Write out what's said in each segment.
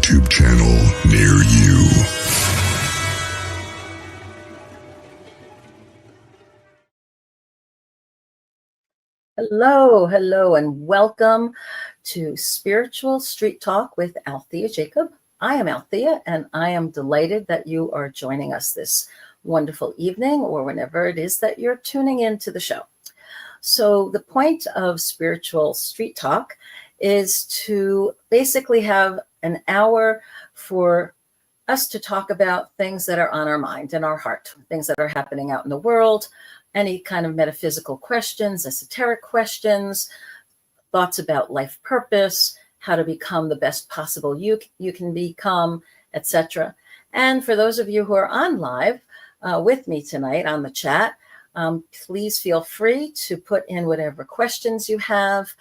YouTube channel near you. Hello, and welcome to Spiritual Street Talk with Althea Jacob. I am Althea, and I am delighted that you are joining us this wonderful evening or whenever it is that you're tuning into the show. So the point of Spiritual Street Talk is to basically have an hour for us to talk about things that are on our mind and our heart, things that are happening out in the world, any kind of metaphysical questions, esoteric questions, thoughts about life purpose, how to become the best possible you can become, etc. And for those of you who are on live with me tonight on the chat, please feel free to put in whatever questions you have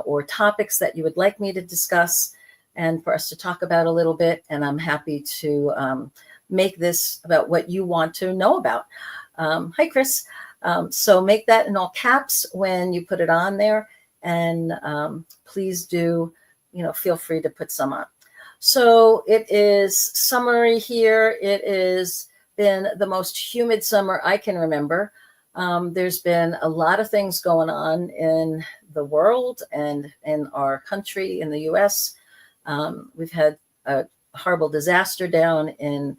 or topics that you would like me to discuss and for us to talk about a little bit. And I'm happy to make this about what you want to know about. Hi, Chris. So make that in all caps when you put it on there. And please do, feel free to put some on. So it is summery here. It has been the most humid summer I can remember. There's been a lot of things going on in the world and in our country, in the U.S. We've had a horrible disaster down in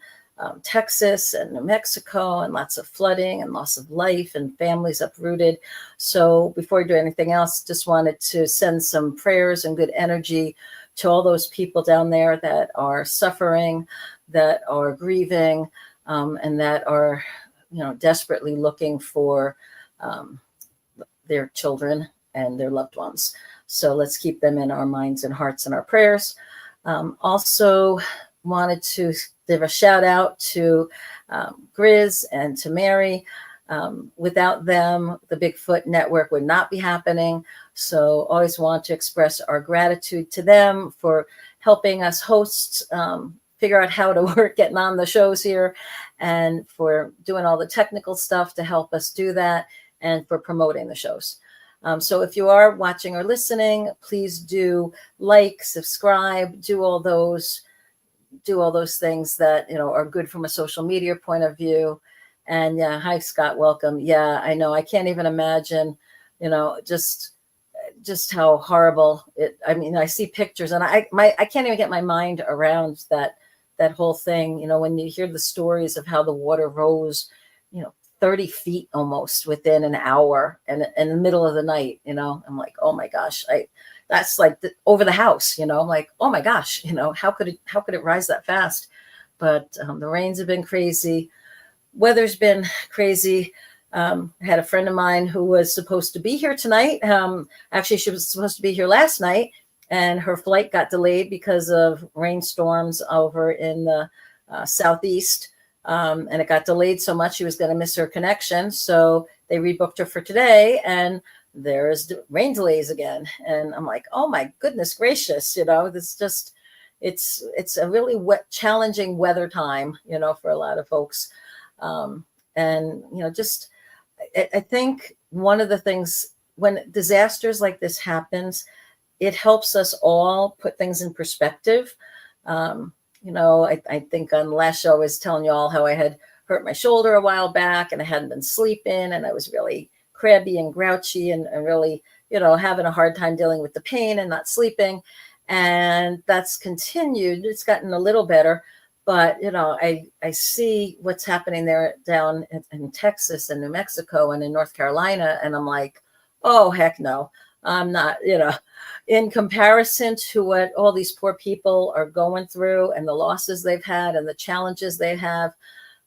Texas and New Mexico, and lots of flooding and loss of life and families uprooted. So before I do anything else, just wanted to send some prayers and good energy to all those people down there that are suffering, that are grieving, and that are, desperately looking for their children and their loved ones. So let's keep them in our minds and hearts and our prayers. Also wanted to give a shout out to Grizz and to Mary. Without them, the Bigfoot Network would not be happening. So always want to express our gratitude to them for helping us hosts figure out how to work getting on the shows here, and for doing all the technical stuff to help us do that, and for promoting the shows. So if you are watching or listening, please do like, subscribe, do all those things that, are good from a social media point of view. And yeah, hi, Scott, welcome. Yeah, I know. I can't even imagine, just how horrible it. I mean, I see pictures and I can't even get my mind around that whole thing. When you hear the stories of how the water rose, 30 feet almost within an hour and in the middle of the night, I'm like, oh my gosh, that's like over the house, I'm like, oh my gosh, how could it rise that fast? But the rains have been crazy. Weather's been crazy. I had a friend of mine who was supposed to be here tonight. Actually, she was supposed to be here last night, and her flight got delayed because of rainstorms over in the southeast. And it got delayed so much she was going to miss her connection. So they rebooked her for today, and there's rain delays again. And I'm like, oh my goodness gracious, it's a really challenging weather time, for a lot of folks. And, I think one of the things when disasters like this happens, it helps us all put things in perspective. I think on the last show I was telling you all how I had hurt my shoulder a while back and I hadn't been sleeping and I was really crabby and grouchy and really, having a hard time dealing with the pain and not sleeping. And that's continued. It's gotten a little better, but, I see what's happening there down in Texas and New Mexico and in North Carolina. And I'm like, oh, heck no, I'm not, in comparison to what all these poor people are going through and the losses they've had and the challenges they have,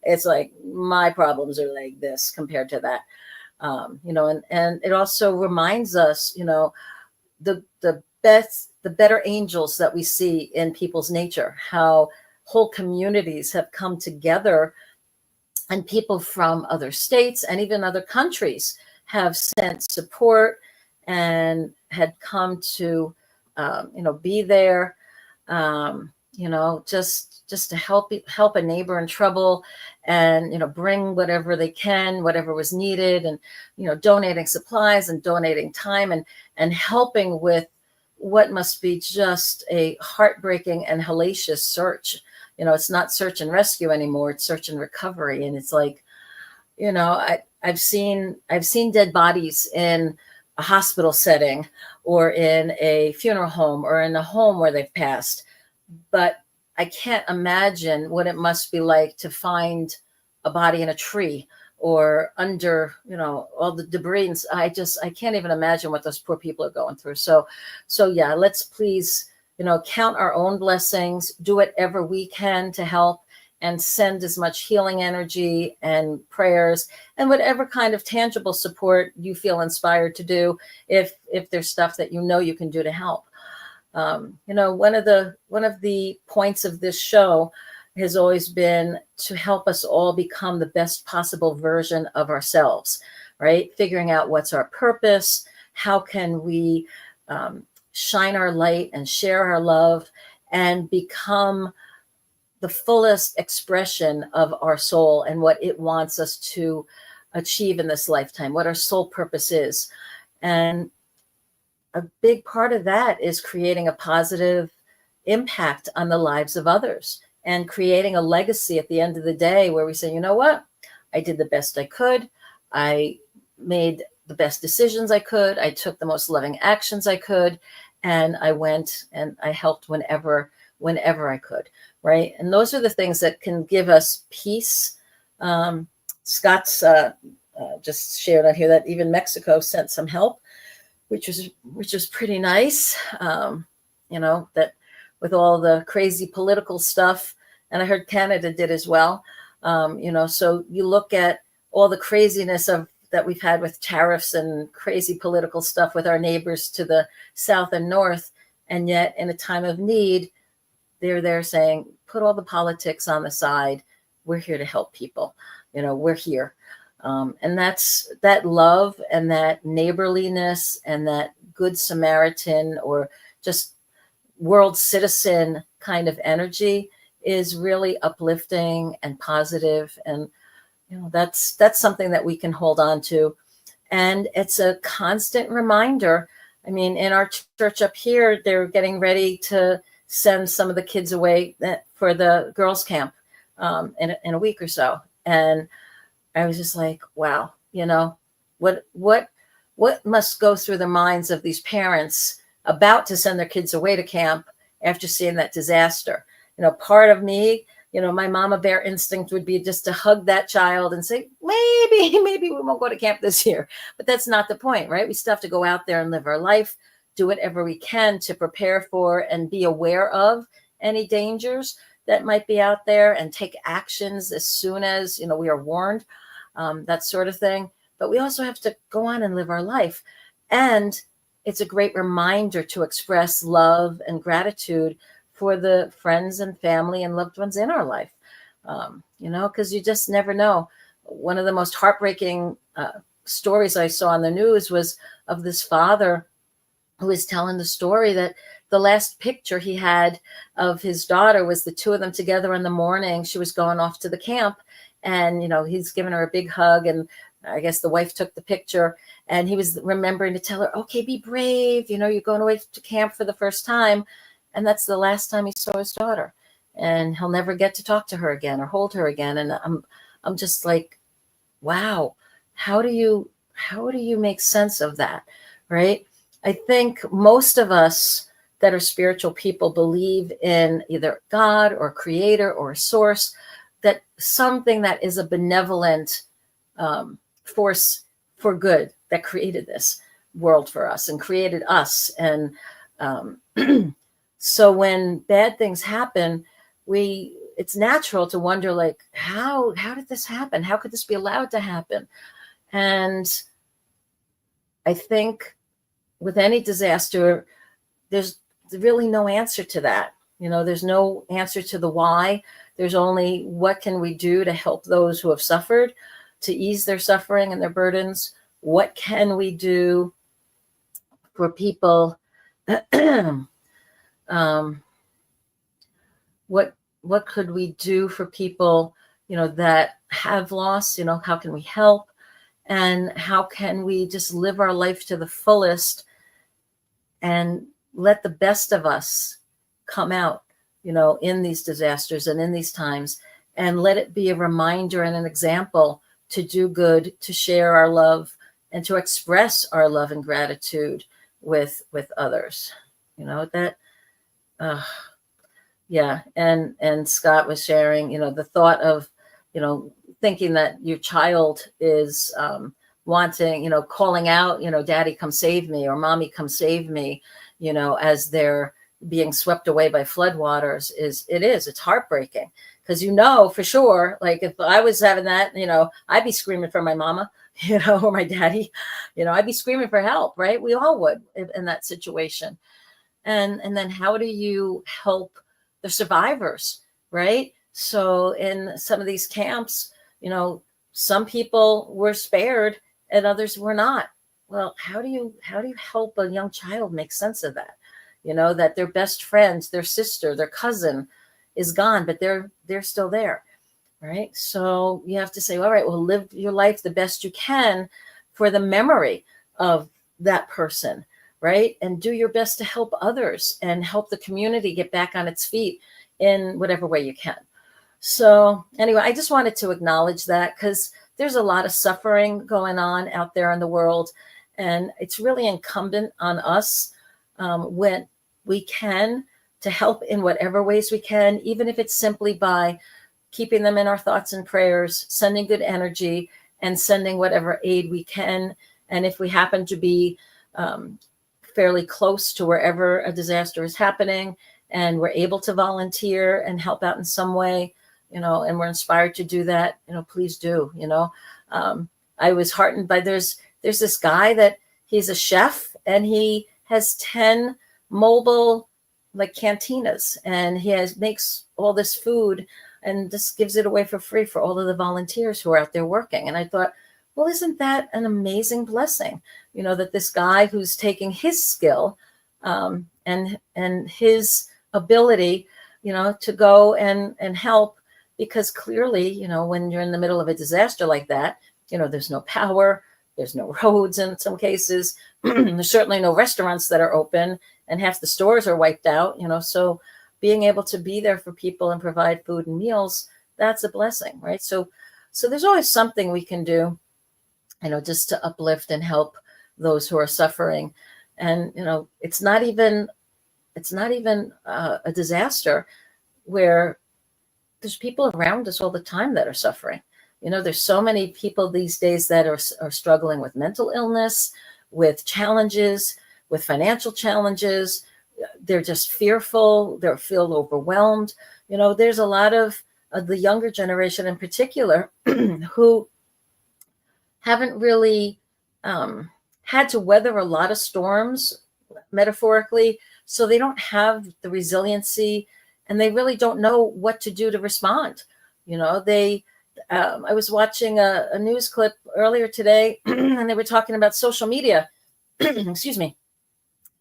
it's like my problems are like this compared to that. And it also reminds us, the better angels that we see in people's nature, how whole communities have come together and people from other states and even other countries have sent support and had come to, be there, just to help a neighbor in trouble and, bring whatever they can, whatever was needed, and, donating supplies and donating time and helping with what must be just a heartbreaking and hellacious search. It's not search and rescue anymore. It's search and recovery. And it's like, I've seen dead bodies in a hospital setting or in a funeral home or in a home where they've passed. But I can't imagine what it must be like to find a body in a tree or under, all the debris. And I can't even imagine what those poor people are going through. So yeah, let's please, count our own blessings, do whatever we can to help, and send as much healing energy and prayers and whatever kind of tangible support you feel inspired to do, if there's stuff that you can do to help. One of the points of this show has always been to help us all become the best possible version of ourselves, right? Figuring out what's our purpose, how can we shine our light and share our love and become the fullest expression of our soul and what it wants us to achieve in this lifetime, what our soul purpose is. And a big part of that is creating a positive impact on the lives of others and creating a legacy at the end of the day where we say, you know what, I did the best I could. I made the best decisions I could. I took the most loving actions I could. And I went and I helped whenever I could. Right. And those are the things that can give us peace. Scott's just shared on here that even Mexico sent some help, which was pretty nice. That with all the crazy political stuff, and I heard Canada did as well. So you look at all the craziness that we've had with tariffs and crazy political stuff with our neighbors to the south and north. And yet in a time of need, they're there saying, put all the politics on the side. We're here to help people. We're here. And that's that love and that neighborliness and that good Samaritan or just world citizen kind of energy is really uplifting and positive. And, that's something that we can hold on to. And it's a constant reminder. I mean, in our church up here, they're getting ready to send some of the kids away for the girls' camp in a week or so. And I was just like, wow, what must go through the minds of these parents about to send their kids away to camp after seeing that disaster? Part of me, my mama bear instinct would be just to hug that child and say, maybe we won't go to camp this year. But that's not the point, right? We still have to go out there and live our life, do whatever we can to prepare for and be aware of any dangers that might be out there and take actions as soon as, we are warned, that sort of thing. But we also have to go on and live our life. And it's a great reminder to express love and gratitude for the friends and family and loved ones in our life, because you just never know. One of the most heartbreaking stories I saw on the news was of this father who was telling the story that the last picture he had of his daughter was the two of them together in the morning. She was going off to the camp and, he's giving her a big hug. And I guess the wife took the picture and he was remembering to tell her, okay, be brave. You're going away to camp for the first time. And that's the last time he saw his daughter, and he'll never get to talk to her again or hold her again. And I'm just like, wow, how do you make sense of that? Right. I think most of us that are spiritual people believe in either God or creator or source, that something that is a benevolent force for good that created this world for us and created us. And so when bad things happen, it's natural to wonder, like, how did this happen? How could this be allowed to happen? And I think with any disaster, there's really no answer to that. There's no answer to the why. There's only what can we do to help those who have suffered, to ease their suffering and their burdens. What can we do for people? What could we do for people, that have lost? How can we help? And how can we just live our life to the fullest and let the best of us come out, in these disasters and in these times, and let it be a reminder and an example to do good, to share our love, and to express our love and gratitude with others. That yeah. And Scott was sharing, the thought of, thinking that your child is wanting, calling out, daddy, come save me, or mommy, come save me, as they're being swept away by floodwaters it's heartbreaking. Because, for sure, like if I was having that, I'd be screaming for my mama, or my daddy, I'd be screaming for help, right? We all would in that situation. And then how do you help the survivors, right? So in some of these camps, some people were spared and others were not. Well, how do you help a young child make sense of that? That their best friends, their sister, their cousin is gone, but they're still there, right? So you have to say, all right, well, live your life the best you can for the memory of that person, right? And do your best to help others and help the community get back on its feet in whatever way you can. So anyway, I just wanted to acknowledge that, because there's a lot of suffering going on out there in the world. And it's really incumbent on us when we can to help in whatever ways we can, even if it's simply by keeping them in our thoughts and prayers, sending good energy, and sending whatever aid we can. And if we happen to be fairly close to wherever a disaster is happening and we're able to volunteer and help out in some way, and we're inspired to do that, please do. I was heartened by there's this guy that he's a chef, and he has 10 mobile like cantinas, and makes all this food and just gives it away for free for all of the volunteers who are out there working. And I thought, well, isn't that an amazing blessing? That this guy who's taking his skill and his ability, to go and help, because clearly, when you're in the middle of a disaster like that, there's no power, there's no roads in some cases, there's certainly no restaurants that are open, and half the stores are wiped out, so being able to be there for people and provide food and meals, that's a blessing, right? So there's always something we can do, just to uplift and help those who are suffering. And, it's not even a disaster where there's people around us all the time that are suffering. There's so many people these days that are struggling with mental illness, with challenges, with financial challenges. They're just fearful. They feel overwhelmed. There's a lot of the younger generation in particular who haven't really had to weather a lot of storms, metaphorically. So they don't have the resiliency, and they really don't know what to do to respond. I was watching a news clip earlier today, and they were talking about social media, excuse me,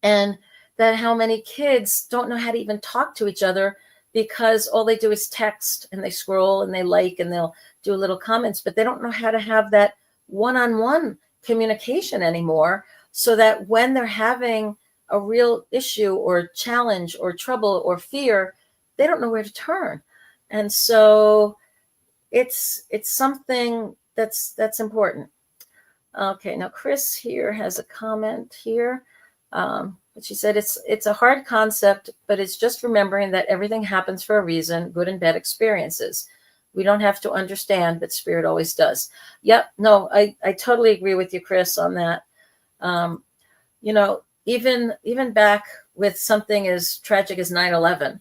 and that how many kids don't know how to even talk to each other, because all they do is text, and they scroll and they like, and they'll do little comments, but they don't know how to have that one-on-one communication anymore, so that when they're having a real issue or challenge or trouble or fear, they don't know where to turn. And so it's something that's important. Okay, now Chris here has a comment here. But she said it's a hard concept, but it's just remembering that everything happens for a reason, good and bad experiences. We don't have to understand, but spirit always does. Yep, no, I totally agree with you, Chris, on that. Even back with something as tragic as 9/11,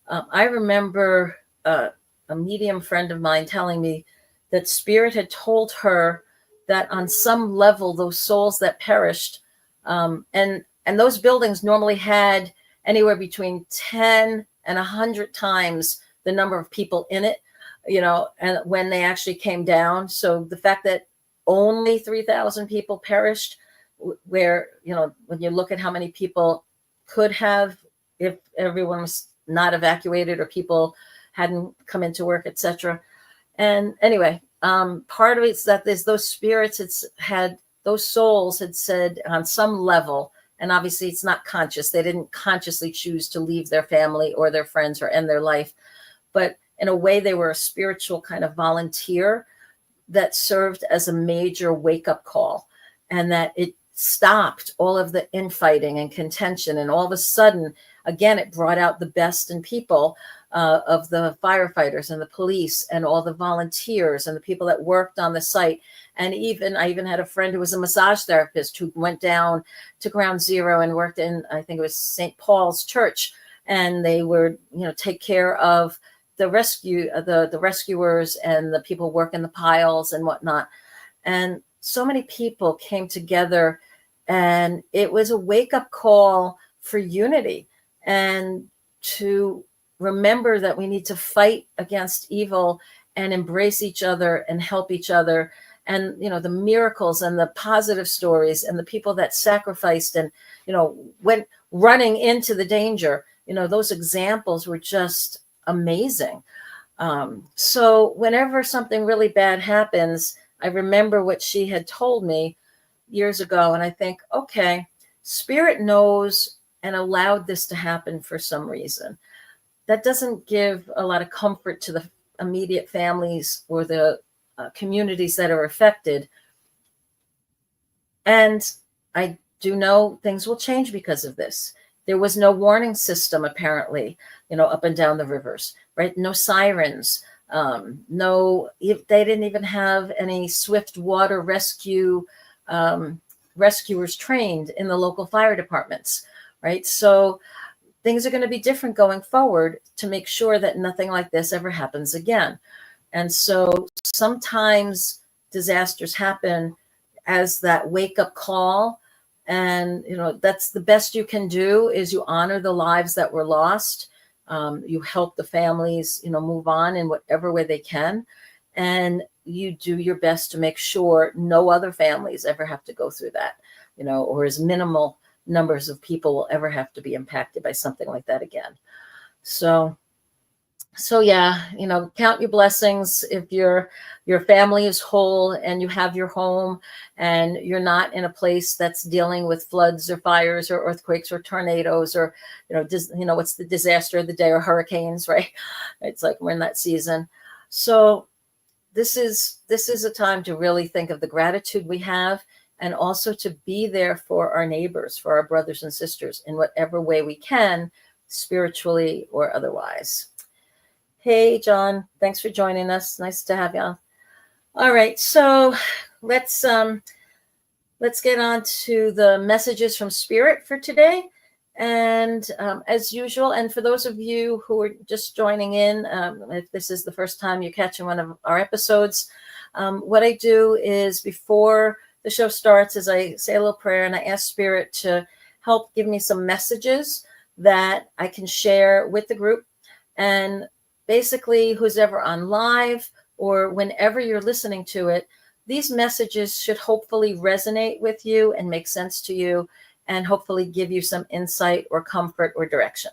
I remember a medium friend of mine telling me that spirit had told her that on some level, those souls that perished, and those buildings normally had anywhere between 10 and 100 times the number of people in it, and when they actually came down. So the fact that only 3,000 people perished, where, when you look at how many people could have, if everyone was not evacuated or people hadn't come into work, etc. And anyway, part of it's that there's those spirits, those souls had said on some level And obviously it's not conscious. They didn't consciously choose to leave their family or their friends or end their life. But in a way, they were a spiritual kind of volunteer that served as a major wake-up call, and that it stopped all of the infighting and contention. And all of a sudden, again, it brought out the best in people, of the firefighters and the police and all the volunteers and the people that worked on the site. And I even had a friend who was a massage therapist who went down to Ground Zero and worked in, I think it was St. Paul's Church. And they would, take care of the rescuers and the people working the piles and whatnot. And so many people came together, and it was a wake-up call for unity and to remember that we need to fight against evil and embrace each other and help each other. And, the miracles and the positive stories and the people that sacrificed and, went running into the danger, those examples were just amazing. So whenever something really bad happens, I remember what she had told me years ago. And I think, okay, Spirit knows and allowed this to happen for some reason. That doesn't give a lot of comfort to the immediate families or the communities that are affected. And I do know things will change because of this. There was no warning system, apparently, up and down the rivers, right? No sirens. They didn't even have any swift water rescuers trained in the local fire departments, right? So things are going to be different going forward to make sure that nothing like this ever happens again. And so sometimes disasters happen as that wake-up call. And, that's the best you can do, is you honor the lives that were lost. You help the families, move on in whatever way they can. And you do your best to make sure no other families ever have to go through that, or as minimal numbers of people will ever have to be impacted by something like that again. So yeah, count your blessings. If your family is whole and you have your home and you're not in a place that's dealing with floods or fires or earthquakes or tornadoes or, what's the disaster of the day, or hurricanes, right? It's like we're in that season. So this is a time to really think of the gratitude we have, and also to be there for our neighbors, for our brothers and sisters in whatever way we can, spiritually or otherwise. Hey, John, thanks for joining us. Nice to have you on. All right, so let's get on to the messages from Spirit for today. And as usual, and for those of you who are just joining in, if this is the first time you're catching one of our episodes, what I do is before the show starts is I say a little prayer and I ask Spirit to help give me some messages that I can share with the group. And basically, who's ever on live or whenever you're listening to it, these messages should hopefully resonate with you and make sense to you, and hopefully give you some insight or comfort or direction.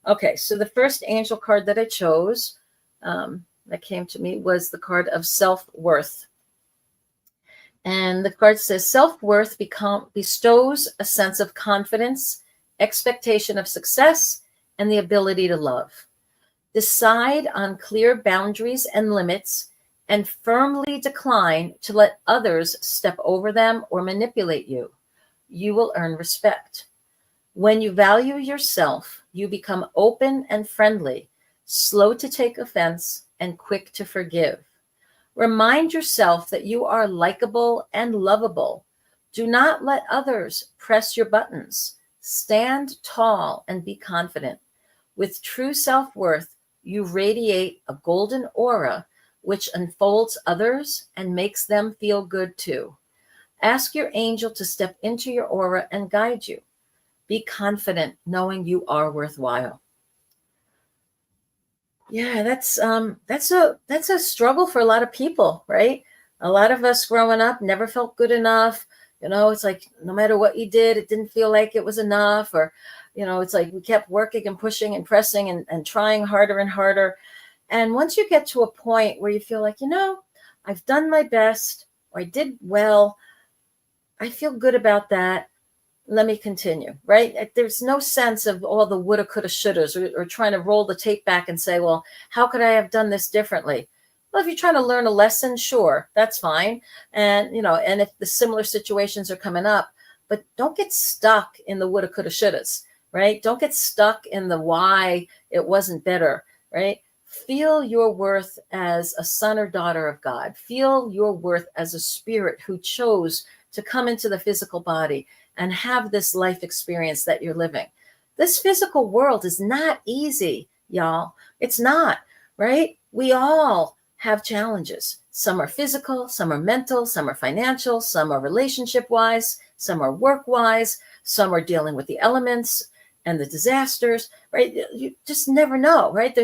Okay, so the first angel card that I chose that came to me was the card of self-worth. And the card says, self-worth bestows a sense of confidence, expectation of success, and the ability to love. Decide on clear boundaries and limits, and firmly decline to let others step over them or manipulate you. You will earn respect. When you value yourself, you become open and friendly, slow to take offense, and quick to forgive. Remind yourself that you are likable and lovable. Do not let others press your buttons. Stand tall and be confident. With true self-worth, you radiate a golden aura which enfolds others and makes them feel good too. Ask your angel to step into your aura and guide you. Be confident knowing you are worthwhile. Yeah, that's a struggle for a lot of people, right? A lot of us growing up never felt good enough. It's like no matter what you did, it didn't feel like it was enough. Or, it's like we kept working and pushing and pressing and trying harder and harder. And once you get to a point where you feel like, I've done my best, or I did well, I feel good about that. let me continue, right? There's no sense of all the woulda, coulda, shouldas, or trying to roll the tape back and say, well, how could I have done this differently? Well, if you're trying to learn a lesson, sure, that's fine. And, and if the similar situations are coming up, but don't get stuck in the woulda, coulda, shouldas, right? Don't get stuck in the why it wasn't better, right? Feel your worth as a son or daughter of God. Feel your worth as a spirit who chose to come into the physical body and have this life experience that you're living. This physical world is not easy, y'all. It's not, right? We all have challenges. Some are physical, some are mental, some are financial, some are relationship-wise, some are work-wise, some are dealing with the elements and the disasters, right? You just never know, right?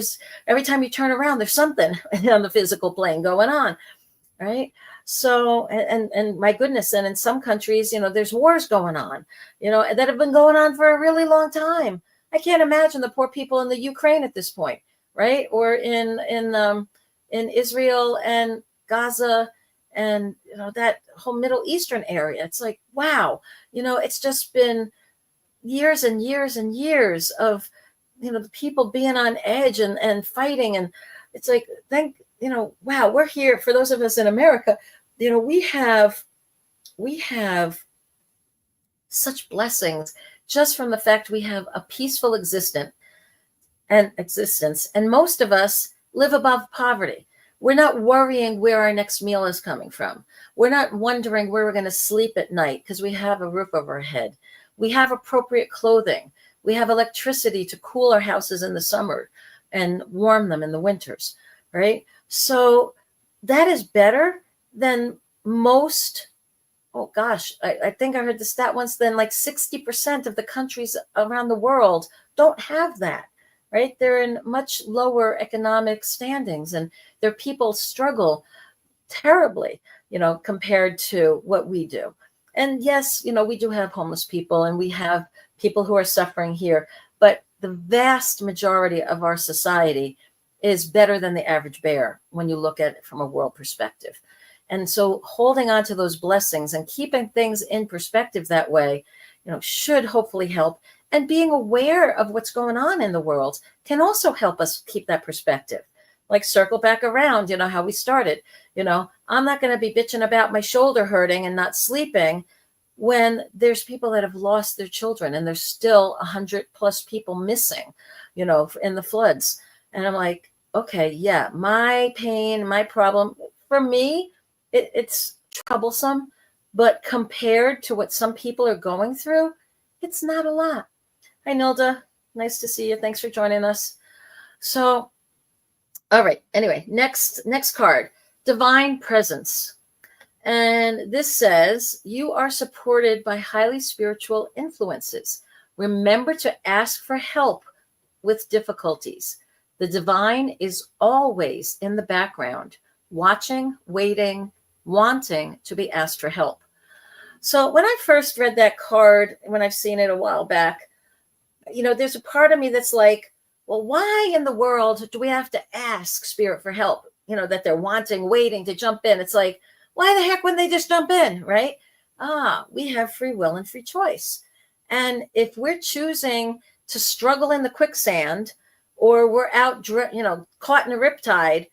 Every time you turn around, there's something on the physical plane going on, right? So, and my goodness, and in some countries, there's wars going on, that have been going on for a really long time. I can't imagine the poor people in the Ukraine at this point, right? Or in Israel and Gaza and, that whole Middle Eastern area. It's like, wow, it's just been years and years and years of, the people being on edge and fighting. And it's like, wow, we're here. For those of us in America, we have such blessings just from the fact we have a peaceful existence. And most of us live above poverty. We're not worrying where our next meal is coming from. We're not wondering where we're going to sleep at night because we have a roof over our head. We have appropriate clothing. We have electricity to cool our houses in the summer and warm them in the winters, right? So that is better than most. Oh gosh, I think I heard the stat once, then like 60% of the countries around the world don't have that, right? They're in much lower economic standings, and their people struggle terribly, compared to what we do. And yes, we do have homeless people and we have people who are suffering here, but the vast majority of our society is better than the average bear when you look at it from a world perspective. And so holding on to those blessings and keeping things in perspective that way, should hopefully help. And being aware of what's going on in the world can also help us keep that perspective. Like circle back around, how we started. I'm not going to be bitching about my shoulder hurting and not sleeping when there's people that have lost their children and there's still 100+ people missing, in the floods. And I'm like, okay, yeah, my pain, my problem, for me, it's troublesome, but compared to what some people are going through, it's not a lot. Hi, Nilda. Nice to see you. Thanks for joining us. So, all right. Anyway, next card, divine presence. And this says, you are supported by highly spiritual influences. Remember to ask for help with difficulties. The divine is always in the background, watching, waiting, wanting to be asked for help. So when I first read that card, when I've seen it a while back, there's a part of me that's like, well, why in the world do we have to ask spirit for help? That they're wanting, waiting to jump in. It's like, why the heck wouldn't they just jump in, right? We have free will and free choice. And if we're choosing to struggle in the quicksand, or we're out, caught in a riptide,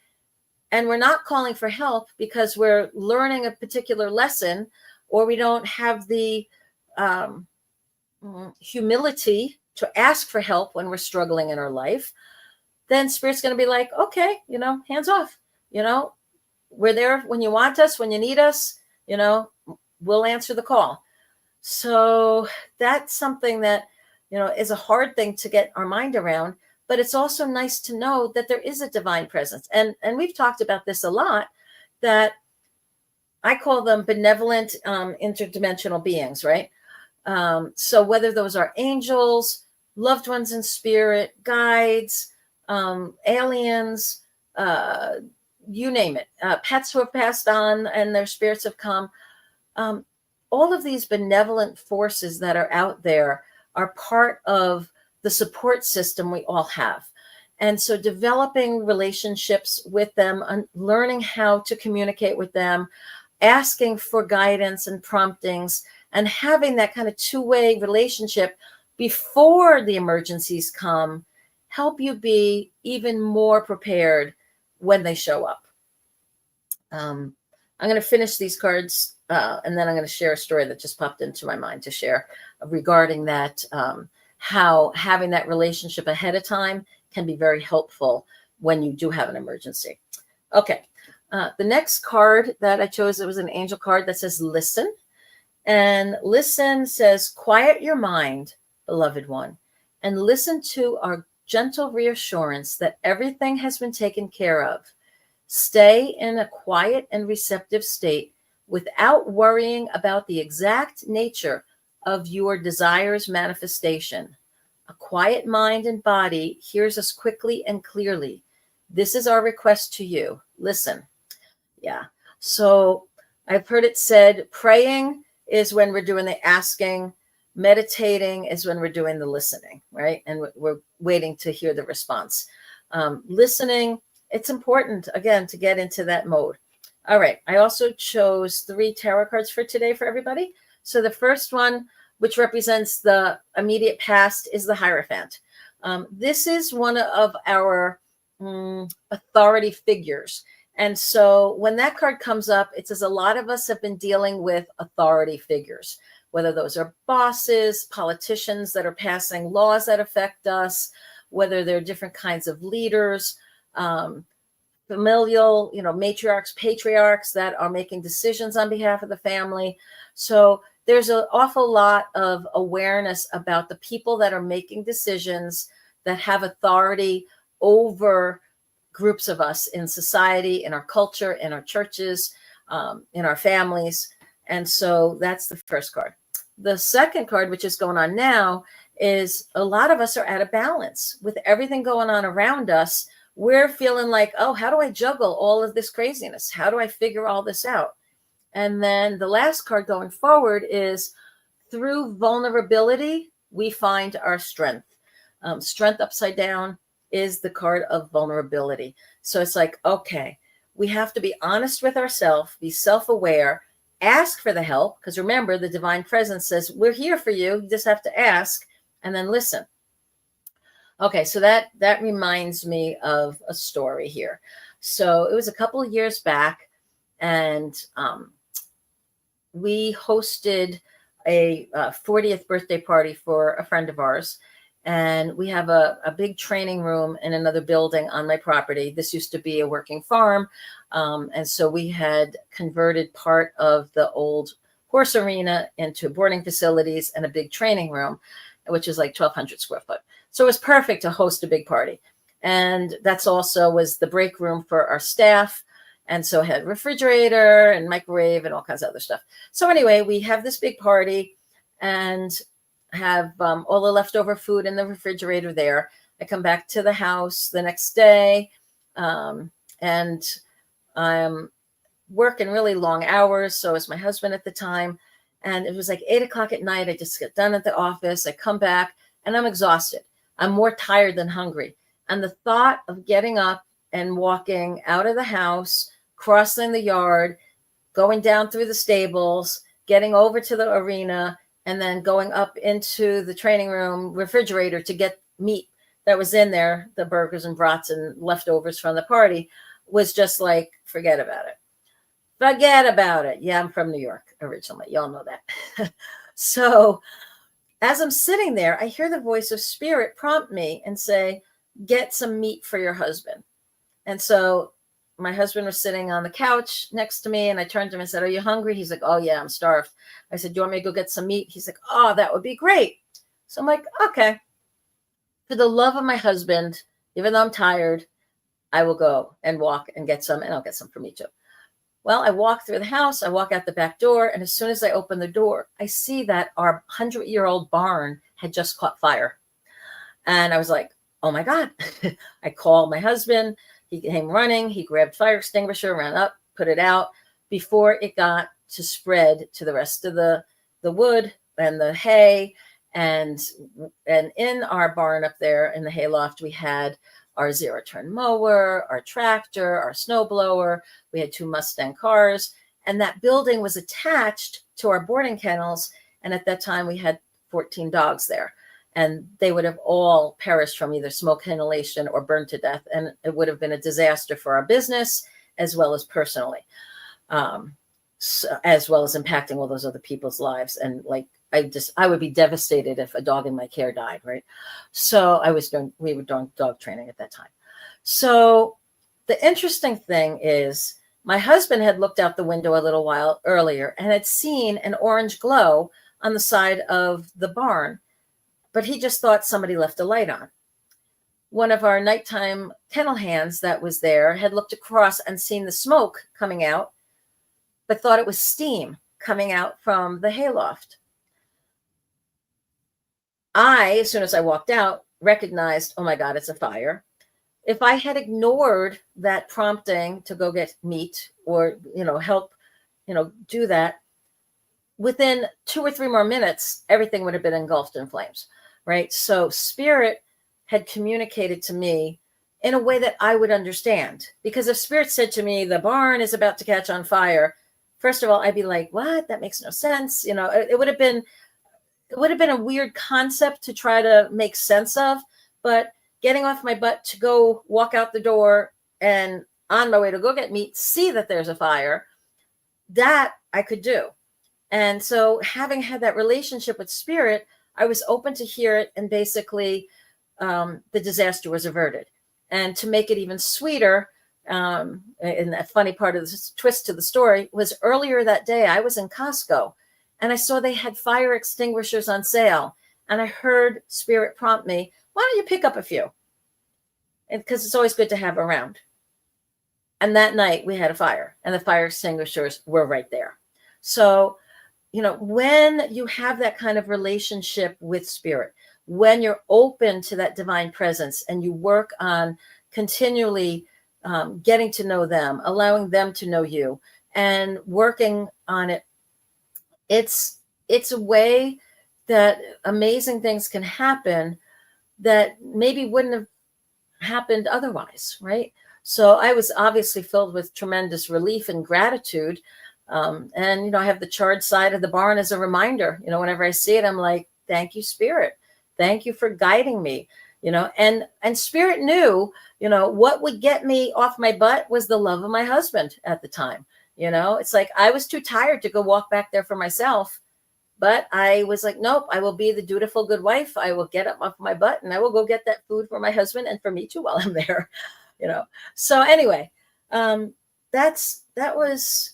and we're not calling for help because we're learning a particular lesson, or we don't have the humility to ask for help when we're struggling in our life, then Spirit's going to be like, okay, hands off. We're there when you want us, when you need us, we'll answer the call. So that's something that, is a hard thing to get our mind around, but it's also nice to know that there is a divine presence. And we've talked about this a lot, that I call them benevolent interdimensional beings, right? So whether those are angels, loved ones in spirit, guides, aliens, you name it, pets who have passed on and their spirits have come. All of these benevolent forces that are out there are part of the support system we all have. And so developing relationships with them, learning how to communicate with them, asking for guidance and promptings, and having that kind of two-way relationship before the emergencies come help you be even more prepared when they show up. I'm going to finish these cards and then I'm going to share a story that just popped into my mind to share regarding that, how having that relationship ahead of time can be very helpful when you do have an emergency. Okay. The next card that I chose, it was an angel card that says listen. And listen says, quiet your mind, beloved one, and listen to our gentle reassurance that everything has been taken care of. Stay in a quiet and receptive state without worrying about the exact nature of your desire's manifestation. A quiet mind and body hears us quickly and clearly. This is our request to you. Listen. Yeah. So I've heard it said praying is when we're doing the asking, meditating is when we're doing the listening, right? And we're waiting to hear the response. Listening, it's important, again, to get into that mode. All right. I also chose 3 tarot cards for today for everybody. So the first one, which represents the immediate past, is the Hierophant. This is one of our authority figures. And so when that card comes up, it says a lot of us have been dealing with authority figures, whether those are bosses, politicians that are passing laws that affect us, whether they're different kinds of leaders, familial, matriarchs, patriarchs that are making decisions on behalf of the family. So there's an awful lot of awareness about the people that are making decisions that have authority over groups of us in society, in our culture, in our churches, in our families. And so that's the first card. The second card, which is going on now, is a lot of us are out of balance with everything going on around us. We're feeling like, oh, how do I juggle all of this craziness? How do I figure all this out? And then the last card going forward is through vulnerability, we find our strength. Strength upside down is the card of vulnerability. So it's like, okay, we have to be honest with ourselves, be self-aware, ask for the help. Because remember, the divine presence says, we're here for you. You just have to ask and then listen. Okay, so that reminds me of a story here. So it was a couple of years back, and we hosted a 40th birthday party for a friend of ours. And we have a big training room in another building on my property. This used to be a working farm. And so we had converted part of the old horse arena into boarding facilities and a big training room, which is like 1,200 square foot. So it was perfect to host a big party. And that's also was the break room for our staff. And so it had refrigerator and microwave and all kinds of other stuff. So anyway, we have this big party and have all the leftover food in the refrigerator there. I come back to the house the next day, and I'm working really long hours. So is my husband at the time. And it was like 8 o'clock at night. I just got done at the office. I come back and I'm exhausted. I'm more tired than hungry. And the thought of getting up and walking out of the house, crossing the yard, going down through the stables, getting over to the arena, and then going up into the training room refrigerator to get meat that was in there, the burgers and brats and leftovers from the party, was just like, forget about it. Forget about it. Yeah, I'm from New York originally. Y'all know that. So as I'm sitting there, I hear the voice of spirit prompt me and say, get some meat for your husband. And so my husband was sitting on the couch next to me, and I turned to him and said, are you hungry? He's like, oh yeah, I'm starved. I said, do you want me to go get some meat? He's like, oh, that would be great. So I'm like, okay. For the love of my husband, even though I'm tired, I will go and walk and get some, and I'll get some for me too. Well, I walk through the house, I walk out the back door, and as soon as I open the door, I see that our 100-year-old barn had just caught fire. And I was like, oh my God. I called my husband. He came running. He grabbed fire extinguisher, ran up, put it out before it got to spread to the rest of the wood and the hay. And in our barn up there in the hayloft, we had our zero-turn mower, our tractor, our snowblower. We had 2 Mustang cars. And that building was attached to our boarding kennels. And at that time, we had 14 dogs there. And they would have all perished from either smoke inhalation or burned to death. And it would have been a disaster for our business as well as personally, as well as impacting all those other people's lives. And like, I would be devastated if a dog in my care died, right? So we were doing dog training at that time. So the interesting thing is my husband had looked out the window a little while earlier and had seen an orange glow on the side of the barn, but he just thought somebody left a light on. One of our nighttime kennel hands that was there had looked across and seen the smoke coming out, but thought it was steam coming out from the hayloft. As soon as I walked out, recognized, oh my God, it's a fire. If I had ignored that prompting to go get meat or, help, do that, within 2 or 3 more minutes, everything would have been engulfed in flames, right? So spirit had communicated to me in a way that I would understand. Because if spirit said to me, the barn is about to catch on fire, first of all, I'd be like, what? That makes no sense. It would have been a weird concept to try to make sense of, but getting off my butt to go walk out the door and on my way to go get meat, see that there's a fire, that I could do. And so having had that relationship with spirit, I was open to hear it. And basically the disaster was averted. And to make it even sweeter, and the funny part of this twist to the story was earlier that day, I was in Costco and I saw they had fire extinguishers on sale. And I heard spirit prompt me, why don't you pick up a few? Because it's always good to have around. And that night we had a fire and the fire extinguishers were right there. So, when you have that kind of relationship with spirit, when you're open to that divine presence and you work on continually getting to know them, allowing them to know you and working on it, it's a way that amazing things can happen that maybe wouldn't have happened otherwise, right? So I was obviously filled with tremendous relief and gratitude. And, I have the charred side of the barn as a reminder. Whenever I see it, I'm like, thank you, Spirit. Thank you for guiding me, and Spirit knew, what would get me off my butt was the love of my husband at the time. It's like I was too tired to go walk back there for myself. But I was like, nope, I will be the dutiful good wife. I will get up off my butt and I will go get that food for my husband and for me too while I'm there, So anyway, that was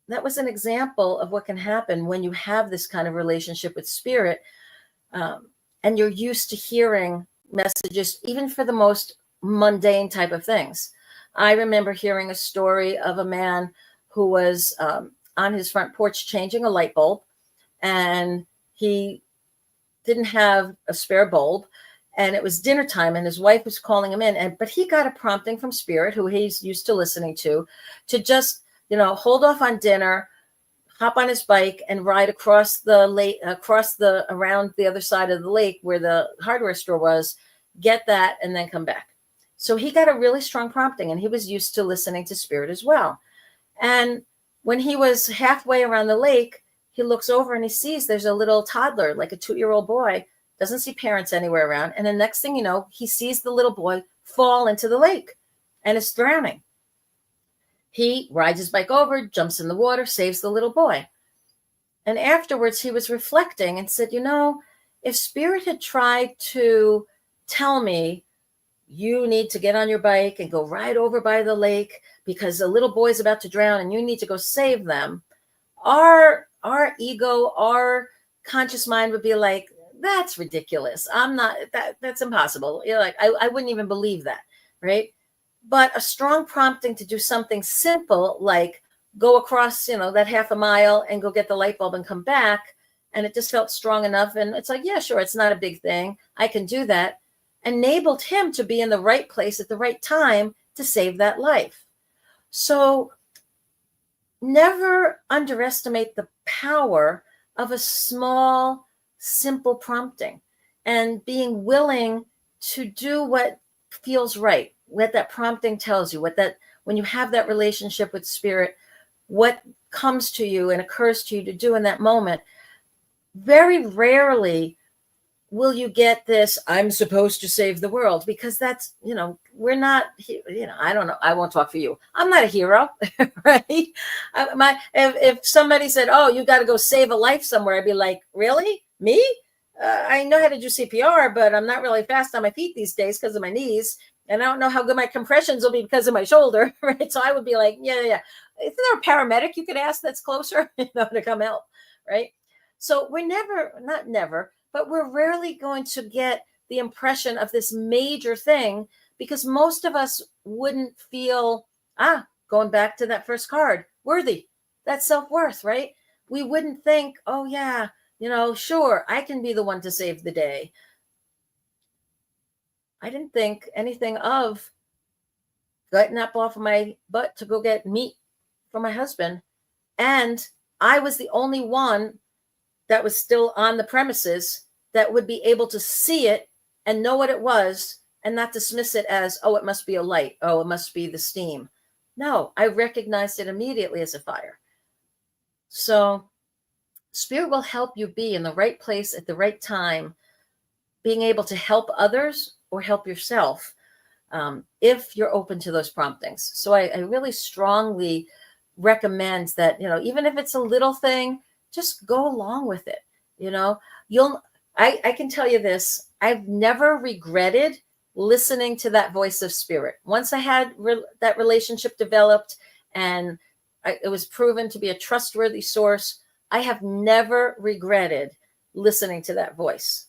an example of what can happen when you have this kind of relationship with spirit, and you're used to hearing messages, even for the most mundane type of things. I remember hearing a story of a man who was on his front porch changing a light bulb. And he didn't have a spare bulb, and it was dinner time, and his wife was calling him in. But he got a prompting from spirit, who he's used to listening to just, hold off on dinner, hop on his bike, and ride across the lake, around the other side of the lake where the hardware store was, get that, and then come back. So he got a really strong prompting, and he was used to listening to spirit as well. And when he was halfway around the lake, he looks over and he sees there's a little toddler, like a 2-year-old boy, doesn't see parents anywhere around. And the next thing you know, he sees the little boy fall into the lake and is drowning. He rides his bike over, jumps in the water, saves the little boy. And afterwards he was reflecting and said, if spirit had tried to tell me, you need to get on your bike and go right over by the lake because the little boy's about to drown and you need to go save them, our ego, our conscious mind would be like, that's ridiculous. That's impossible. I wouldn't even believe that. Right. But a strong prompting to do something simple, like go across, that half a mile and go get the light bulb and come back. And it just felt strong enough. And it's like, yeah, sure. It's not a big thing. I can do that. Enabled him to be in the right place at the right time to save that life. So never underestimate the power of a small, simple prompting and being willing to do what feels right, what that prompting tells you, when you have that relationship with spirit, what comes to you and occurs to you to do in that moment. very rarely will you get this, I'm supposed to save the world, because that's, we're not, I don't know. I won't talk for you. I'm not a hero, right? If somebody said, oh, you got to go save a life somewhere, I'd be like, really? Me? I know how to do CPR, but I'm not really fast on my feet these days because of my knees. And I don't know how good my compressions will be because of my shoulder, right? So I would be like, yeah. Isn't there a paramedic you could ask that's closer, to come help, right? So we're not never, but we're rarely going to get the impression of this major thing, because most of us wouldn't feel, going back to that first card, worthy. That's self-worth, right? We wouldn't think, oh yeah, sure, I can be the one to save the day. I didn't think anything of getting up off of my butt to go get meat for my husband. And I was the only one that was still on the premises that would be able to see it and know what it was and not dismiss it as, oh, it must be a light. Oh, it must be the steam. No, I recognized it immediately as a fire. So Spirit will help you be in the right place at the right time, being able to help others or help yourself, if you're open to those promptings. So I really strongly recommend that, even if it's a little thing, just go along with it. I can tell you this, I've never regretted listening to that voice of Spirit. Once I had that relationship developed and it was proven to be a trustworthy source, I have never regretted listening to that voice.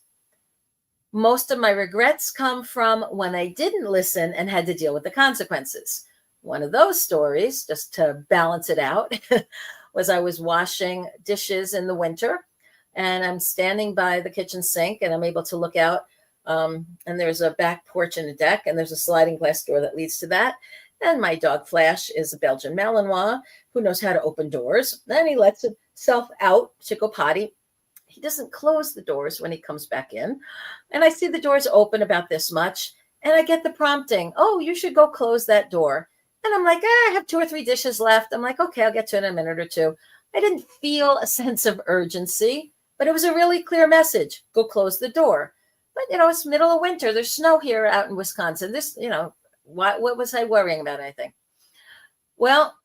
Most of my regrets come from when I didn't listen and had to deal with the consequences. One of those stories, just to balance it out, was I was washing dishes in the winter, and I'm standing by the kitchen sink, and I'm able to look out, and there's a back porch and a deck, and there's a sliding glass door that leads to that. And my dog Flash is a Belgian Malinois who knows how to open doors. Then he lets himself out to go potty. He doesn't close the doors when he comes back in. And I see the doors open about this much, and I get the prompting, oh, you should go close that door. And I'm like, I have 2 or 3 dishes left. I'm like, okay, I'll get to it in a minute or two. I didn't feel a sense of urgency, but it was a really clear message. Go close the door. But, it's middle of winter. There's snow here out in Wisconsin. This, what was I worrying about anything? Well,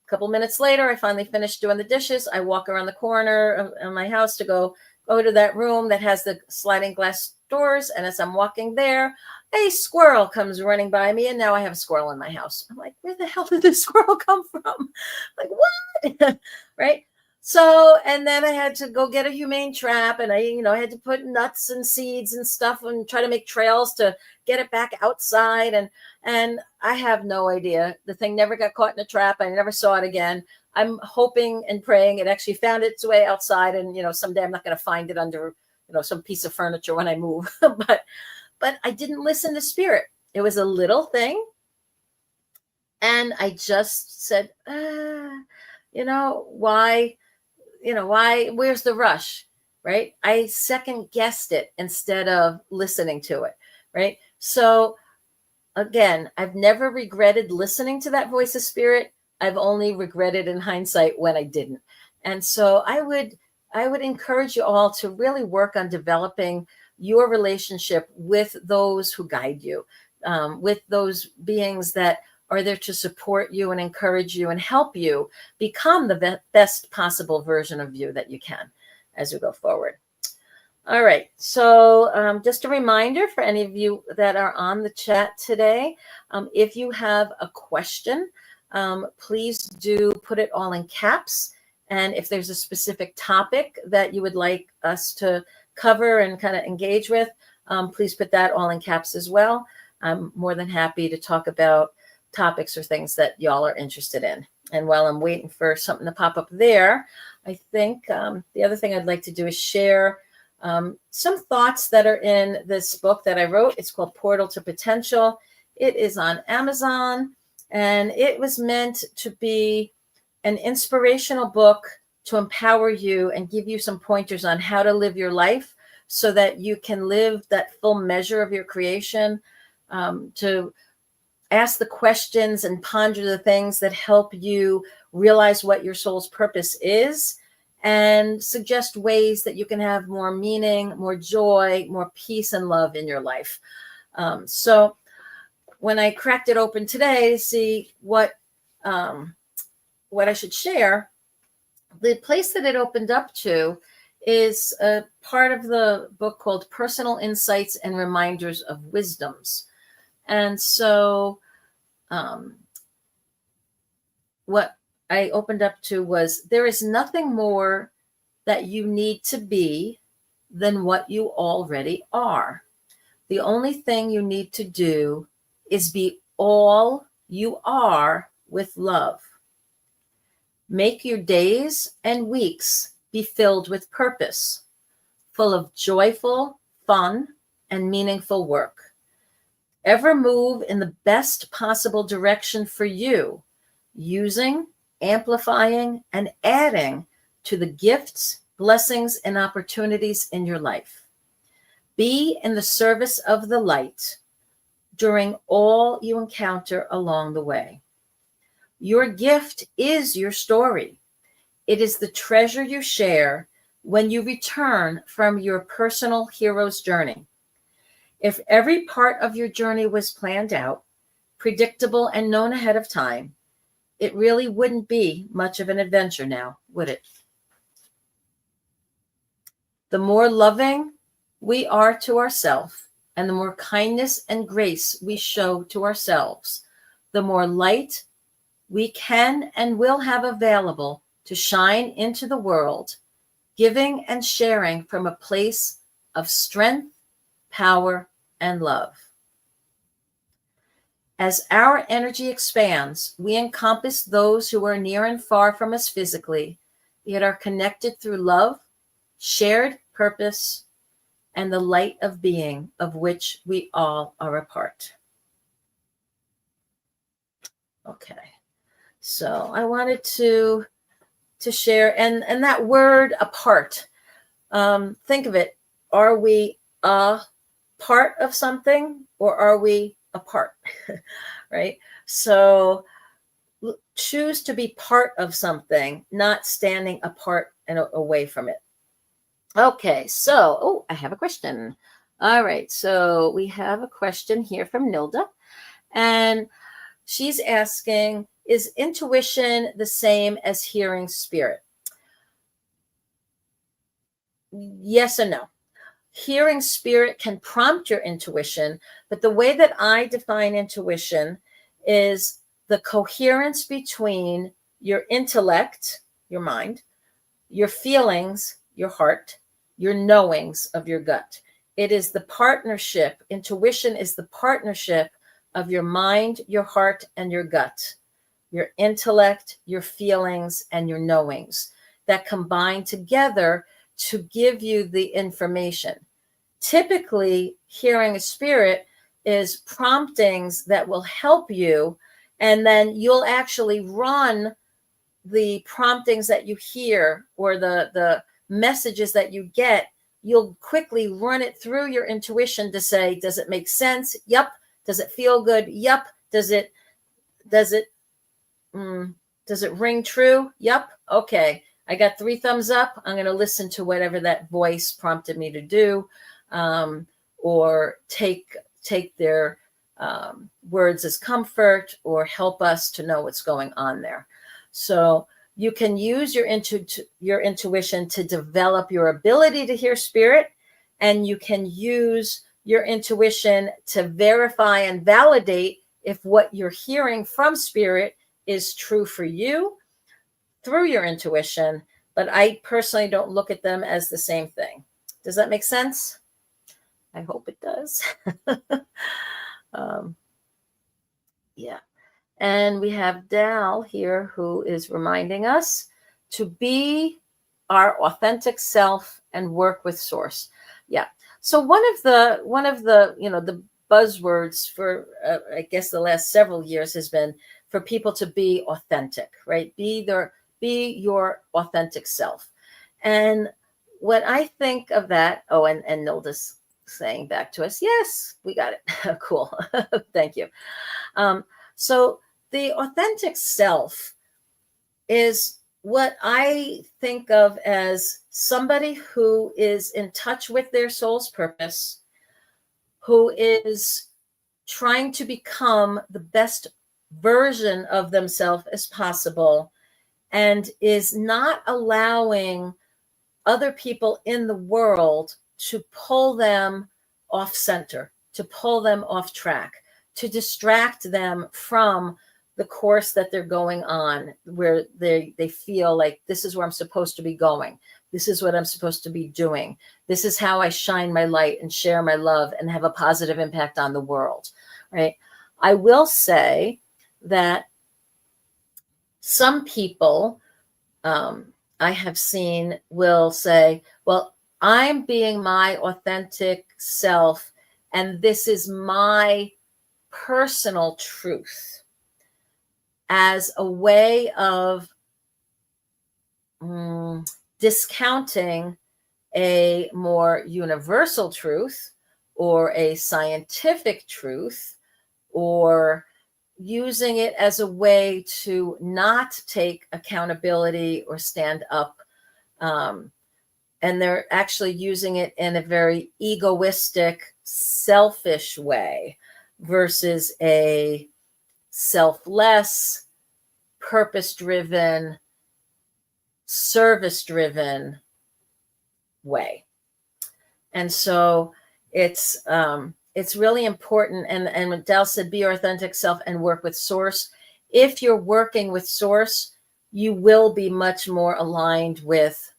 a couple minutes later, I finally finished doing the dishes. I walk around the corner of my house to go to that room that has the sliding glass doors. And as I'm walking there, a squirrel comes running by me. And now I have a squirrel in my house. I'm like, where the hell did this squirrel come from? Like, what? Right? So, and then I had to go get a humane trap, and I had to put nuts and seeds and stuff and try to make trails to get it back outside. And I have no idea. The thing never got caught in a trap. I never saw it again. I'm hoping and praying it actually found its way outside, and, someday I'm not going to find it under, some piece of furniture when I move. but I didn't listen to Spirit. It was a little thing. And I just said, why, where's the rush, right? I second guessed it instead of listening to it, right? So again, I've never regretted listening to that voice of Spirit. I've only regretted in hindsight when I didn't. And so I would encourage you all to really work on developing your relationship with those who guide you, with those beings that are there to support you and encourage you and help you become the best possible version of you that you can as we go forward. All right. So just a reminder for any of you that are on the chat today, if you have a question, please do put it all in caps. And if there's a specific topic that you would like us to cover and kind of engage with, please put that all in caps as well. I'm more than happy to talk about topics or things that y'all are interested in. And while I'm waiting for something to pop up there, I think the other thing I'd like to do is share some thoughts that are in this book that I wrote. It's called Portal to Potential. It is on Amazon, and it was meant to be an inspirational book to empower you and give you some pointers on how to live your life so that you can live that full measure of your creation, to ask the questions and ponder the things that help you realize what your soul's purpose is, and suggest ways that you can have more meaning, more joy, more peace and love in your life. So when I cracked it open today to see what I should share, the place that it opened up to is a part of the book called Personal Insights and Reminders of Wisdoms. And so what I opened up to was, there is nothing more that you need to be than what you already are. The only thing you need to do is be all you are with love. Make your days and weeks be filled with purpose, full of joyful, fun, and meaningful work. Ever move in the best possible direction for you, using, amplifying, and adding to the gifts, blessings, and opportunities in your life. Be in the service of the light during all you encounter along the way. Your gift is your story. It is the treasure you share when you return from your personal hero's journey. If every part of your journey was planned out, predictable, and known ahead of time, it really wouldn't be much of an adventure now, would it? The more loving we are to ourselves, and the more kindness and grace we show to ourselves, the more light we can and will have available to shine into the world, giving and sharing from a place of strength, power, and love. As our energy expands, we encompass those who are near and far from us physically, yet are connected through love, shared purpose, and the light of being of which we all are a part. Okay. So I wanted to share, and that word apart, think of it. Are we a part of something, or are we apart? Right? So choose to be part of something, not standing apart and away from it. Okay, so, I have a question. All right, so we have a question here from Nilda, and she's asking, is intuition the same as hearing spirit? Yes and no. Hearing spirit can prompt your intuition, but the way that I define intuition is the coherence between your intellect, your mind, your feelings, your heart, your knowings of your gut. It is the partnership. Intuition is the partnership of your mind, your heart, and your gut, your intellect, your feelings, and your knowings that combine together to give you the information. Typically, hearing a spirit is promptings that will help you, and then you'll actually run the promptings that you hear, or the messages that you get. You'll quickly run it through your intuition to say, does it make sense? Yep. Does it feel good? Yep. Does it ring true? Yep. Okay. I got 3 thumbs up. I'm going to listen to whatever that voice prompted me to do, or take their words as comfort, or help us to know what's going on there. So you can use your intuition to develop your ability to hear spirit, and you can use your intuition to verify and validate if what you're hearing from spirit is true for you through your intuition. But I personally don't look at them as the same thing. Does that make sense? I hope it does. Yeah. And we have Dal here, who is reminding us to be our authentic self and work with source. Yeah. So one of the the buzzwords for I guess the last several years has been for people to be authentic, right? Be your authentic self. And what I think of that, and Nilda's saying back to us, yes, we got it. Cool. Thank you. So the authentic self is what I think of as somebody who is in touch with their soul's purpose, who is trying to become the best version of themselves as possible, and is not allowing other people in the world to pull them off center, to pull them off track, to distract them from the course that they're going on, where they feel like this is where I'm supposed to be going. This is what I'm supposed to be doing. This is how I shine my light and share my love and have a positive impact on the world, right? I will say that some people I have seen will say, well, I'm being my authentic self, and this is my personal truth, as a way of discounting a more universal truth or a scientific truth, or using it as a way to not take accountability or stand up. And they're actually using it in a very egoistic, selfish way versus a selfless, purpose-driven, service-driven way. And so it's really important. And when Dell said, be your authentic self and work with source. If you're working with source, you will be much more aligned with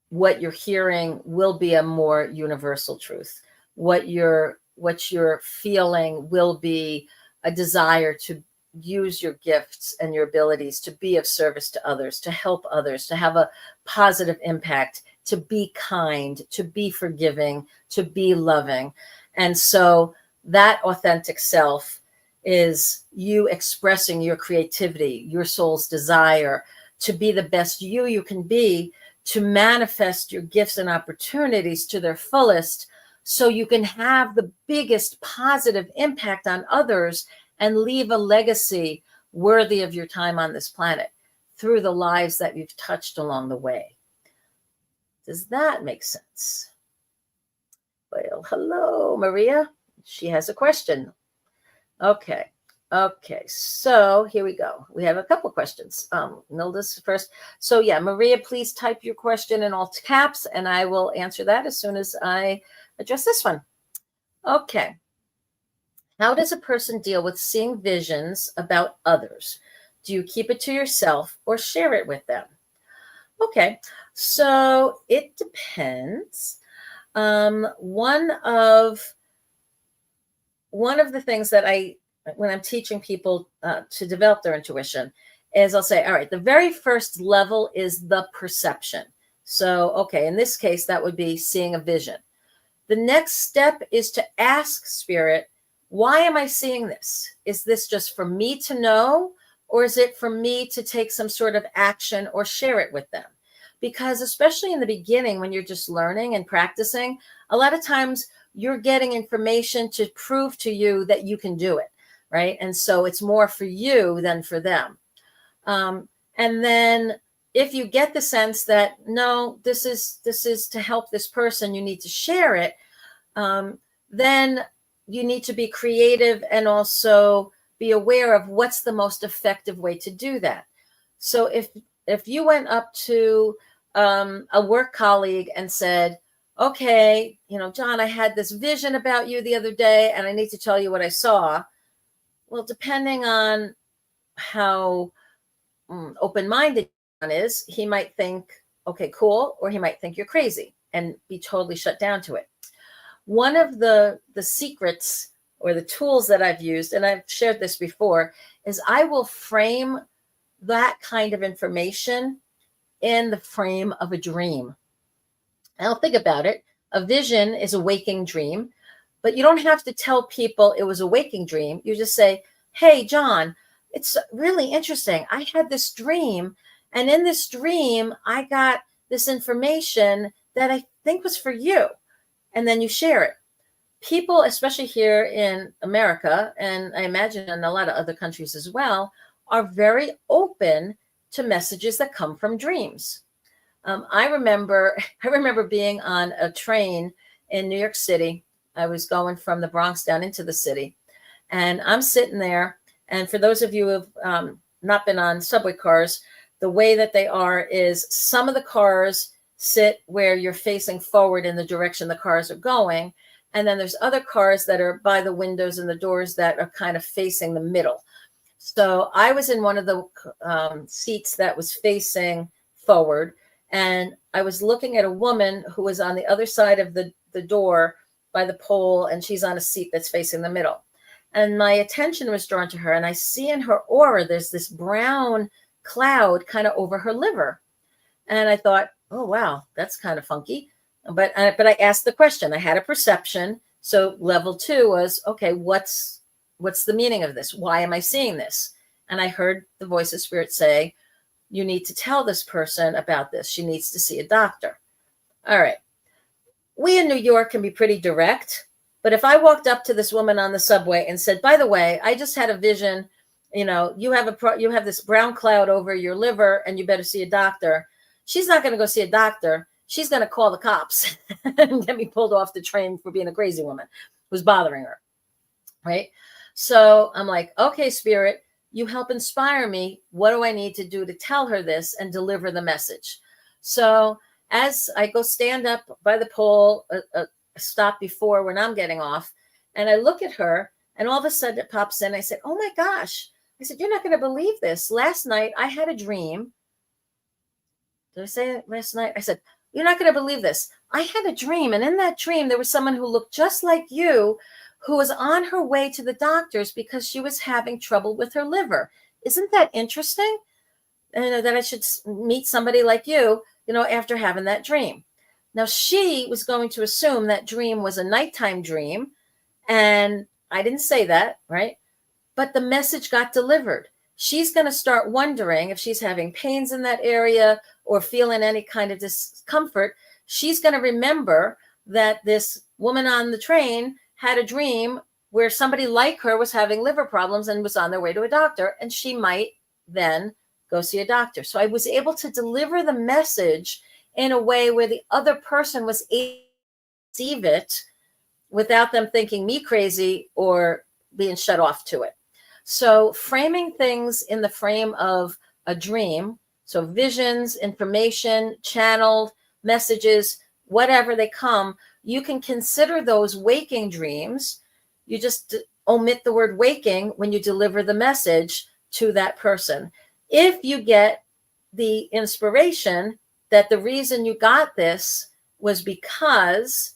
what you're hearing will be a more universal truth. What you're feeling will be a desire to use your gifts and your abilities to be of service to others, to help others, to have a positive impact, to be kind, to be forgiving, to be loving. And so that authentic self is you expressing your creativity, your soul's desire to be the best you can be, to manifest your gifts and opportunities to their fullest, so you can have the biggest positive impact on others and leave a legacy worthy of your time on this planet through the lives that you've touched along the way. Does that make sense? Well, hello, Maria. She has a question. Okay, so here we go. We have a couple questions. Nilda's first. So yeah, Maria, please type your question in all caps, and I will answer that as soon as I address this one. Okay. How does a person deal with seeing visions about others? Do you keep it to yourself or share it with them? Okay, so it depends. One of the things that when I'm teaching people to develop their intuition, is I'll say, all right, the very first level is the perception. So, okay, in this case, that would be seeing a vision. The next step is to ask spirit, why am I seeing this? Is this just for me to know, or is it for me to take some sort of action or share it with them? Because especially in the beginning, when you're just learning and practicing, a lot of times you're getting information to prove to you that you can do it, right? And so it's more for you than for them. And then if you get the sense that, no, this is to help this person, you need to share it, then you need to be creative and also be aware of what's the most effective way to do that. So if you went up to a work colleague and said, okay, John, I had this vision about you the other day, and I need to tell you what I saw. Well, depending on how open-minded John is, he might think, okay, cool, or he might think you're crazy and be totally shut down to it. One of the secrets or the tools that I've used, and I've shared this before, is I will frame that kind of information in the frame of a dream. Now think about it. A vision is a waking dream, but you don't have to tell people it was a waking dream. You just say, hey, John, it's really interesting. I had this dream, and in this dream, I got this information that I think was for you. And then you share it. People, especially here in America, and I imagine in a lot of other countries as well, are very open to messages that come from dreams. I remember being on a train in New York City. I was going from the Bronx down into the city, and I'm sitting there. And for those of you who have not been on subway cars, the way that they are is some of the cars sit where you're facing forward in the direction the cars are going. And then there's other cars that are by the windows and the doors that are kind of facing the middle. So I was in one of the seats that was facing forward, and I was looking at a woman who was on the other side of the door by the pole, and she's on a seat that's facing the middle. And my attention was drawn to her, and I see in her aura, there's this brown cloud kind of over her liver. And I thought, oh, wow, that's kind of funky. But I asked the question. I had a perception. So level 2 was, okay, what's the meaning of this? Why am I seeing this? And I heard the voice of spirit say, you need to tell this person about this. She needs to see a doctor. All right. We in New York can be pretty direct. But if I walked up to this woman on the subway and said, by the way, I just had a vision, you have this brown cloud over your liver and you better see a doctor. She's not going to go see a doctor. She's going to call the cops and get me pulled off the train for being a crazy woman who's bothering her. Right. So I'm like, okay, spirit, you help inspire me. What do I need to do to tell her this and deliver the message? So as I go stand up by the pole, a stop before when I'm getting off, and I look at her, and all of a sudden it pops in. I said, oh my gosh. I said, you're not going to believe this. Last night I had a dream. Did I say it last night? I said, you're not going to believe this. I had a dream. And in that dream, there was someone who looked just like you who was on her way to the doctors because she was having trouble with her liver. Isn't that interesting? And that I should meet somebody like you, after having that dream. Now, she was going to assume that dream was a nighttime dream. And I didn't say that, right? But the message got delivered. She's going to start wondering if she's having pains in that area or feeling any kind of discomfort. She's going to remember that this woman on the train had a dream where somebody like her was having liver problems and was on their way to a doctor, and she might then go see a doctor. So I was able to deliver the message in a way where the other person was able to receive it without them thinking me crazy or being shut off to it. So framing things in the frame of a dream, so visions, information, channeled messages, whatever they come, you can consider those waking dreams. You just omit the word waking when you deliver the message to that person. If you get the inspiration that the reason you got this was because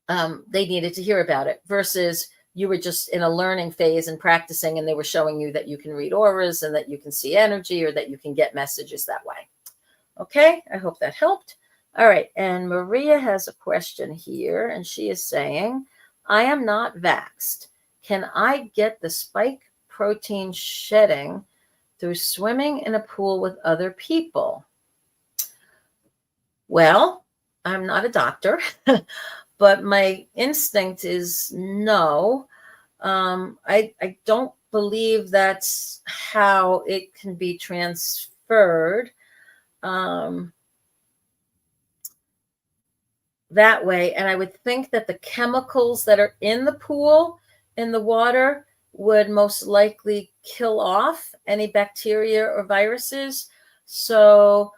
they needed to hear about it versus you were just in a learning phase and practicing, and they were showing you that you can read auras and that you can see energy or that you can get messages that way. Okay, I hope that helped. All right, and Maria has a question here, and she is saying, I am not vaxxed. Can I get the spike protein shedding through swimming in a pool with other people? Well, I'm not a doctor, but my instinct is no. I don't believe that's how it can be transferred that way. And I would think that the chemicals that are in the pool, in the water, would most likely kill off any bacteria or viruses. So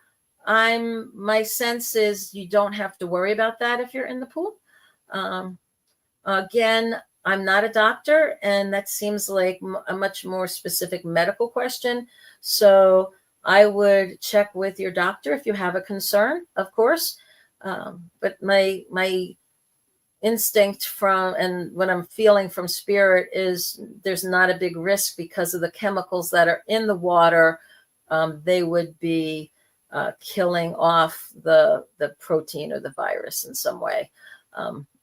my sense is you don't have to worry about that if you're in the pool. Again, I'm not a doctor, and that seems like a much more specific medical question. So I would check with your doctor if you have a concern, of course. But my instinct and what I'm feeling from spirit is there's not a big risk because of the chemicals that are in the water. They would be killing off the protein or the virus in some way.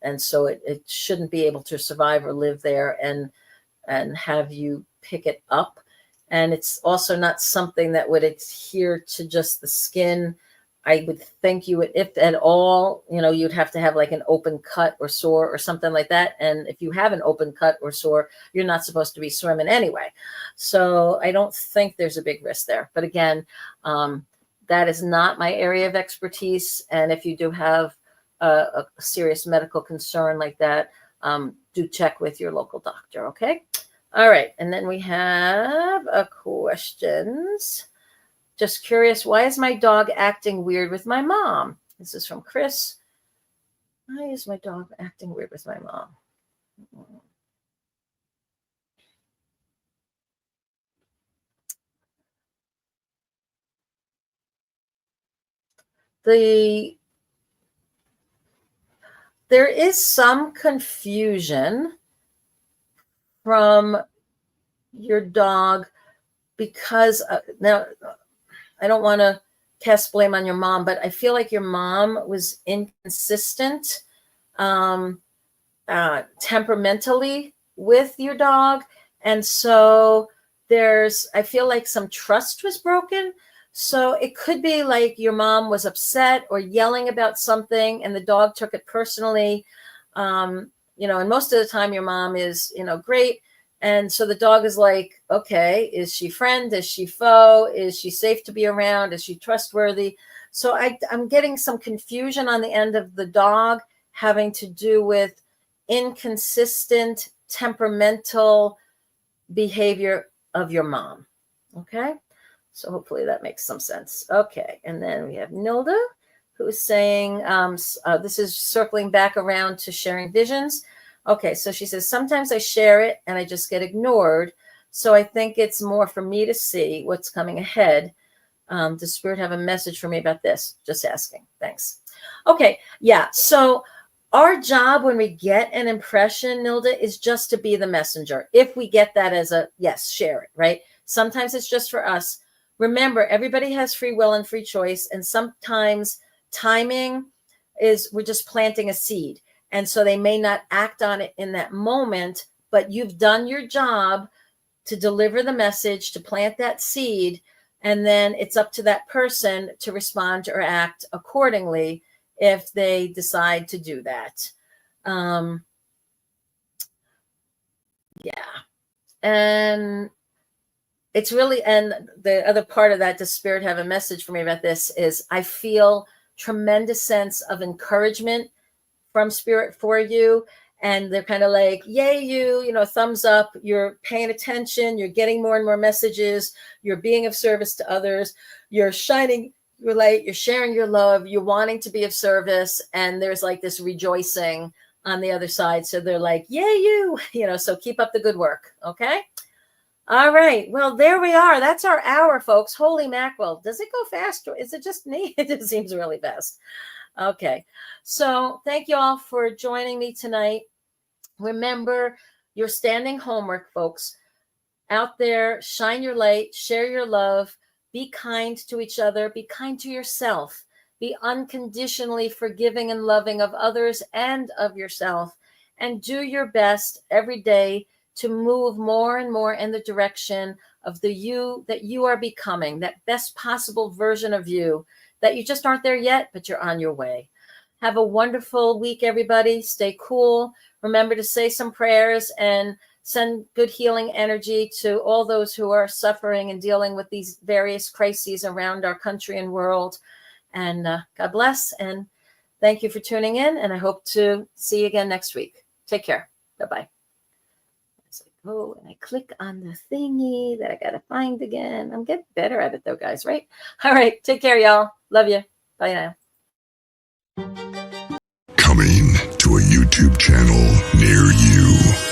And so it shouldn't be able to survive or live there and have you pick it up. And it's also not something that would adhere to just the skin. I would think you would, if at all, you'd have to have like an open cut or sore or something like that. And if you have an open cut or sore, you're not supposed to be swimming anyway. So I don't think there's a big risk there. But again, that is not my area of expertise. And if you do have a serious medical concern like that, do check with your local doctor. Okay. All right. And then we have a questions. Just curious, why is my dog acting weird with my mom? This is from Chris. Why is my dog acting weird with my mom? There is some confusion from your dog because now I don't want to cast blame on your mom, but I feel like your mom was inconsistent temperamentally with your dog. And so I feel like some trust was broken. So it could be like your mom was upset or yelling about something and the dog took it personally. And most of the time your mom is, great. And so the dog is like, okay, is she friend? Is she foe? Is she safe to be around? Is she trustworthy? So I'm getting some confusion on the end of the dog having to do with inconsistent temperamental behavior of your mom. Okay. So hopefully that makes some sense. Okay. And then we have Nilda, who is saying, this is circling back around to sharing visions. Okay, so she says, sometimes I share it and I just get ignored. So I think it's more for me to see what's coming ahead. Does Spirit have a message for me about this? Just asking. Thanks. Okay, yeah. So our job when we get an impression, Nilda, is just to be the messenger. If we get that as a, yes, share it, right? Sometimes it's just for us. Remember, everybody has free will and free choice. And sometimes timing is we're just planting a seed. And so they may not act on it in that moment, but you've done your job to deliver the message, to plant that seed. And then it's up to that person to respond or act accordingly if they decide to do that. Yeah. And it's really, and the other part of that, does Spirit have a message for me about this, is I feel tremendous sense of encouragement from Spirit for you. And they're kind of like, yay, thumbs up. You're paying attention. You're getting more and more messages. You're being of service to others. You're shining your light. You're sharing your love. You're wanting to be of service. And there's like this rejoicing on the other side. So they're like, yay, so keep up the good work. Okay. All right. Well, there we are. That's our hour, folks. Holy mackerel. Does it go fast? Or is it just me? It seems really fast. Okay, so thank you all for joining me tonight. Remember your standing homework, folks. Out there, shine your light, share your love, be kind to each other, be kind to yourself, be unconditionally forgiving and loving of others and of yourself, and do your best every day to move more and more in the direction of the you that you are becoming, that best possible version of you, that you just aren't there yet, but you're on your way. Have a wonderful week, everybody. Stay cool. Remember to say some prayers and send good healing energy to all those who are suffering and dealing with these various crises around our country and world. And God bless. And thank you for tuning in. And I hope to see you again next week. Take care. Bye-bye. As I go and I click on the thingy that I got to find again. I'm getting better at it though, guys, right? All right. Take care, y'all. Love you. Bye now. Coming to a YouTube channel near you.